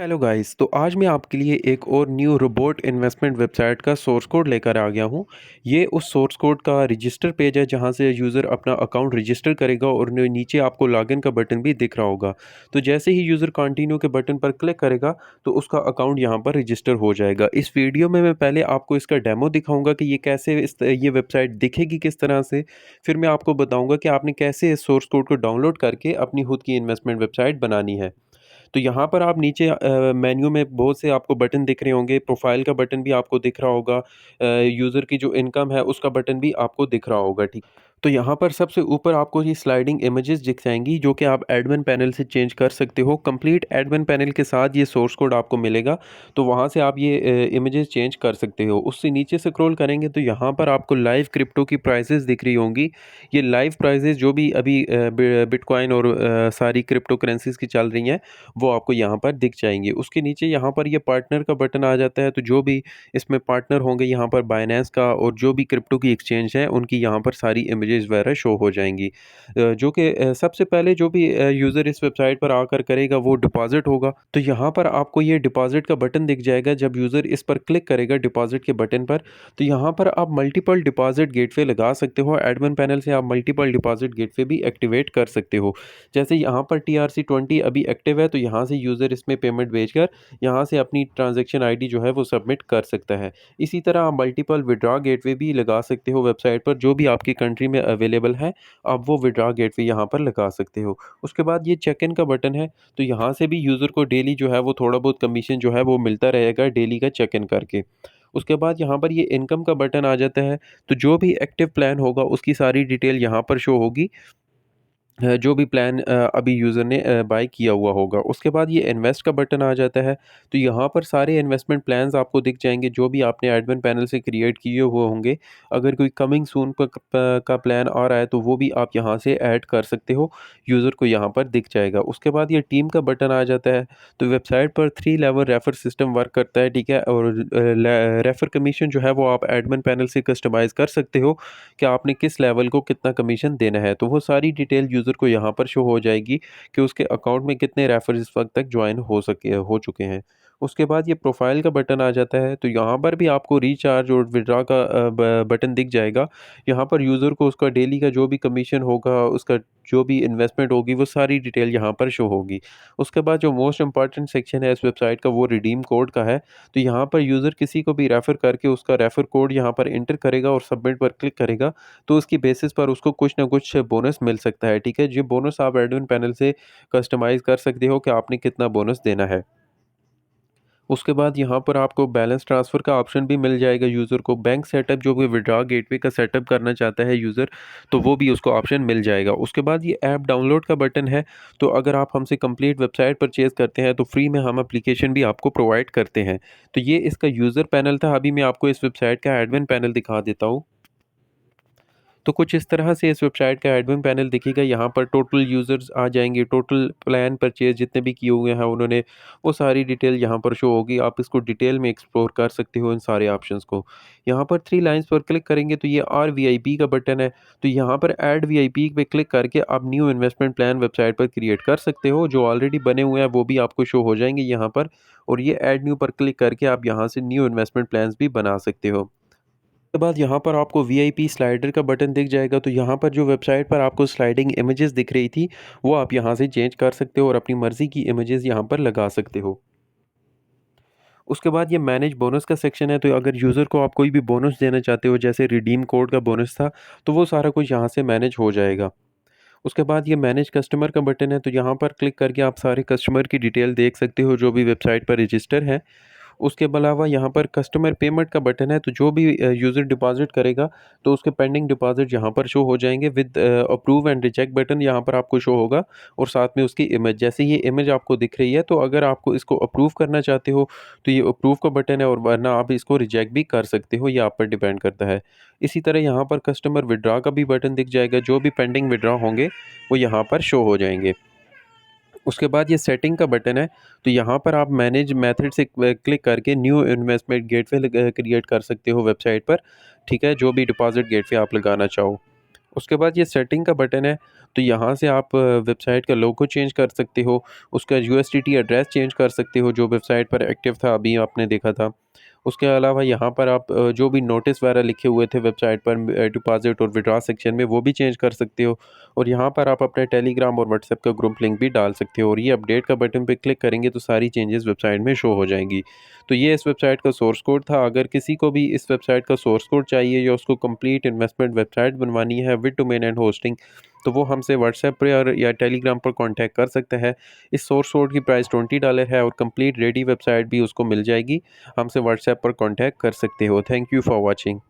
Hello guys. तो आज मैं आपके लिए एक और न्यू रोबोट इन्वेस्टमेंट वेबसाइट का सोर्स कोड लेकर आ गया हूँ। ये उस सोर्स कोड का रजिस्टर पेज है जहाँ से यूज़र अपना अकाउंट रजिस्टर करेगा और नीचे आपको लॉगिन का बटन भी दिख रहा होगा। तो जैसे ही यूज़र कंटिन्यू के बटन पर क्लिक करेगा तो उसका अकाउंट यहाँ पर रजिस्टर हो जाएगा। इस वीडियो में मैं पहले आपको इसका डेमो दिखाऊंगा कि ये कैसे ये वेबसाइट दिखेगी किस तरह से। फिर मैं आपको बताऊँगा कि आपने कैसे इस सोर्स कोड को डाउनलोड करके अपनी खुद की इन्वेस्टमेंट वेबसाइट बनानी है। तो यहाँ पर आप नीचे मेन्यू में बहुत से आपको बटन दिख रहे होंगे, प्रोफ़ाइल का बटन भी आपको दिख रहा होगा, यूज़र की जो इनकम है उसका बटन भी आपको दिख रहा होगा, ठीक। तो यहाँ पर सबसे ऊपर आपको ये स्लाइडिंग इमेजेस दिख जाएँगी जो कि आप एडमिन पैनल से चेंज कर सकते हो। कंप्लीट एडमिन पैनल के साथ ये सोर्स कोड आपको मिलेगा, तो वहाँ से आप ये इमेजेस चेंज कर सकते हो। उससे नीचे स्क्रॉल करेंगे तो यहाँ पर आपको लाइव क्रिप्टो की प्राइसेज़ दिख रही होंगी। ये लाइव प्राइसेज़ जो भी अभी बिटकॉइन और सारी क्रिप्टो करेंसीज़ की चल रही हैं, वो आपको यहाँ पर दिख जाएँगे। उसके नीचे यहाँ पर ये पार्टनर का बटन आ जाता है, तो जो भी इसमें पार्टनर होंगे यहाँ पर बाइनेंस का और जो भी क्रिप्टो की एक्सचेंज है, उनकी यहाँ पर सारी इमेजेस वगैरह शो हो जाएँगी। जो कि सबसे पहले जो भी यूज़र इस वेबसाइट पर आकर करेगा वो डिपॉज़िट होगा। तो यहाँ पर आपको ये डिपॉज़िट का बटन दिख जाएगा। जब यूज़र इस पर क्लिक करेगा डिपॉज़िट के बटन पर, तो यहाँ पर आप मल्टीपल डिपॉज़िट गेटवे लगा सकते हो। एडमिन पैनल से आप मल्टीपल डिपॉज़िट गेटवे भी एक्टिवेट कर सकते हो। जैसे यहाँ पर TRC20 अभी एक्टिव है, तो यहाँ से यूज़र इसमें पेमेंट भेजकर यहाँ से अपनी ट्रांज़ैक्शन आईडी जो है वो सबमिट कर सकता है। इसी तरह आप मल्टीपल विथड्रॉ गेटवे भी लगा सकते हो वेबसाइट पर, जो भी आपकी कंट्री में अवेलेबल है, आप वो विथड्रॉ गेटवे यहाँ पर लगा सकते हो। उसके बाद ये चेक इन का बटन है, तो यहाँ से भी यूज़र को डेली जो है वो थोड़ा बहुत कमीशन जो है वो मिलता रहेगा डेली का चेक इन करके। उसके बाद यहाँ पर ये इनकम का बटन आ जाता है, तो जो भी एक्टिव प्लान होगा उसकी सारी डिटेल यहाँ पर शो होगी। जो भी प्लान अभी यूज़र ने बाय किया हुआ होगा। उसके बाद ये इन्वेस्ट का बटन आ जाता है, तो यहाँ पर सारे इन्वेस्टमेंट प्लान्स आपको दिख जाएँगे जो भी आपने एडमिन पैनल से क्रिएट किए हुए होंगे। अगर कोई कमिंग सून का प्लान आ रहा है तो वो भी आप यहाँ से ऐड कर सकते हो, यूज़र को यहाँ पर दिख जाएगा। उसके बाद ये टीम का बटन आ जाता है, तो वेबसाइट पर 3 लेवल रेफर सिस्टम वर्क करता है, ठीक है? और रेफर कमीशन जो है वो आप एडमिन पैनल से कस्टमाइज़ कर सकते हो कि आपने किस लेवल को कितना कमीशन देना है। तो वो सारी डिटेल यूज़र को यहाँ पर शो हो जाएगी कि उसके अकाउंट में कितने रेफर इस वक़्त तक जॉइन हो चुके हैं। उसके बाद ये प्रोफ़ाइल का बटन आ जाता है, तो यहाँ पर भी आपको रिचार्ज और विथड्रॉ का बटन दिख जाएगा। यहाँ पर यूज़र को उसका डेली का जो भी कमीशन होगा, उसका जो भी इन्वेस्टमेंट होगी, वो सारी डिटेल यहाँ पर शो होगी। उसके बाद जो मोस्ट इम्पोर्टेंट सेक्शन है इस वेबसाइट का, वो रिडीम कोड का है। तो यहाँ पर यूज़र किसी को भी रेफ़र करके उसका रेफ़र कोड यहाँ पर एंटर करेगा और सबमिट पर क्लिक करेगा, तो उसकी बेसिस पर उसको कुछ ना कुछ बोनस मिल सकता है, ठीक है? ये बोनस आप एडमिन पैनल से कस्टमाइज़ कर सकते हो कि आपने कितना बोनस देना है। उसके बाद यहाँ पर आपको बैलेंस ट्रांसफ़र का ऑप्शन भी मिल जाएगा यूज़र को। बैंक सेटअप जो भी विथड्रॉ गेटवे का सेटअप करना चाहता है यूज़र, तो वो भी उसको ऑप्शन मिल जाएगा। उसके बाद ये ऐप डाउनलोड का बटन है, तो अगर आप हमसे कंप्लीट वेबसाइट परचेज़ करते हैं तो फ्री में हम एप्लीकेशन भी आपको प्रोवाइड करते हैं। तो ये इसका यूज़र पैनल था। अभी मैं आपको इस वेबसाइट का एडमिन पैनल दिखा देता हूँ। तो कुछ इस तरह से इस वेबसाइट का एडमिन पैनल दिखेगा। यहाँ पर टोटल यूज़र्स आ जाएँगे, टोटल प्लान परचेज़ जितने भी किए हुए हैं उन्होंने, वो सारी डिटेल यहाँ पर शो होगी। आप इसको डिटेल में एक्सप्लोर कर सकते हो इन सारे ऑप्शंस को। यहाँ पर 3 लाइन्स पर क्लिक करेंगे तो ये आर-वीआईपी का बटन है। तो यहाँ पर ऐड वीआईपी पे क्लिक करके आप न्यू इन्वेस्टमेंट प्लान वेबसाइट पर क्रिएट कर सकते हो। जो ऑलरेडी बने हुए हैं वो भी आपको शो हो जाएँगे यहाँ पर, और ये ऐड न्यू पर क्लिक करके आप यहाँ से न्यू इन्वेस्टमेंट प्लान्स भी बना सकते हो। उसके बाद यहाँ पर आपको वीआईपी स्लाइडर का बटन दिख जाएगा, तो यहाँ पर जो वेबसाइट पर आपको स्लाइडिंग इमेजेस दिख रही थी, वो आप यहाँ से चेंज कर सकते हो और अपनी मर्ज़ी की इमेजेस यहाँ पर लगा सकते हो। उसके बाद ये मैनेज बोनस का सेक्शन है, तो अगर यूज़र को आप कोई भी बोनस देना चाहते हो, जैसे रिडीम कोड का बोनस था, तो वो सारा कुछ यहाँ से मैनेज हो जाएगा। उसके बाद ये मैनेज कस्टमर का बटन है, तो यहाँ पर क्लिक करके आप सारे कस्टमर की डिटेल देख सकते हो जो भी वेबसाइट पर रजिस्टर हैं। उसके अलावा यहाँ पर कस्टमर पेमेंट का बटन है, तो जो भी यूज़र डिपॉज़िट करेगा, तो उसके पेंडिंग डिपॉज़िट यहाँ पर शो हो जाएँगे with approve and reject button यहाँ पर आपको शो होगा, और साथ में उसकी इमेज। जैसे ये इमेज आपको दिख रही है, तो अगर आपको इसको अप्रूव करना चाहते हो, तो ये अप्रूव का बटन है, और वरना आप इसको रिजेक्ट भी कर सकते हो, ये आप पर डिपेंड करता है। इसी तरह यहाँ पर कस्टमर विथड्रॉ का भी बटन दिख जाएगा, जो भी पेंडिंग विथड्रॉ होंगे, वो यहाँ पर शो हो जाएँगे। उसके बाद ये सेटिंग का बटन है, तो यहाँ पर आप मैनेज मेथड से क्लिक करके न्यू इन्वेस्टमेंट गेटवे क्रिएट कर सकते हो वेबसाइट पर, ठीक है? जो भी डिपॉज़िट गेटवे आप लगाना चाहो। उसके बाद ये सेटिंग का बटन है, तो यहाँ से आप वेबसाइट का लोगो चेंज कर सकते हो, उसका यूएसडीटी एड्रेस चेंज कर सकते हो जो वेबसाइट पर एक्टिव था अभी आपने देखा था। उसके अलावा यहाँ पर आप जो भी नोटिस वगैरह लिखे हुए थे वेबसाइट पर डिपॉज़िट और विथड्रॉ सेक्शन में वो भी चेंज कर सकते हो। और यहाँ पर आप अपने टेलीग्राम और व्हाट्सएप का ग्रुप लिंक भी डाल सकते हो और ये अपडेट का बटन पे क्लिक करेंगे तो सारी चेंजेस वेबसाइट में शो हो जाएँगी। तो ये इस वेबसाइट का सोर्स कोड था। अगर किसी को भी इस वेबसाइट का सोर्स कोड चाहिए या उसको कंप्लीट इन्वेस्टमेंट वेबसाइट बनवानी है विद डोमेन एंड होस्टिंग, तो वो हमसे व्हाट्सएप पे और या टेलीग्राम पर कॉन्टैक्ट कर सकते हैं। इस सोर्स कोड की प्राइस $20 है और कंप्लीट रेडी वेबसाइट भी उसको मिल जाएगी। हमसे व्हाट्सएप पर कॉन्टैक्ट कर सकते हो। Thank you for watching.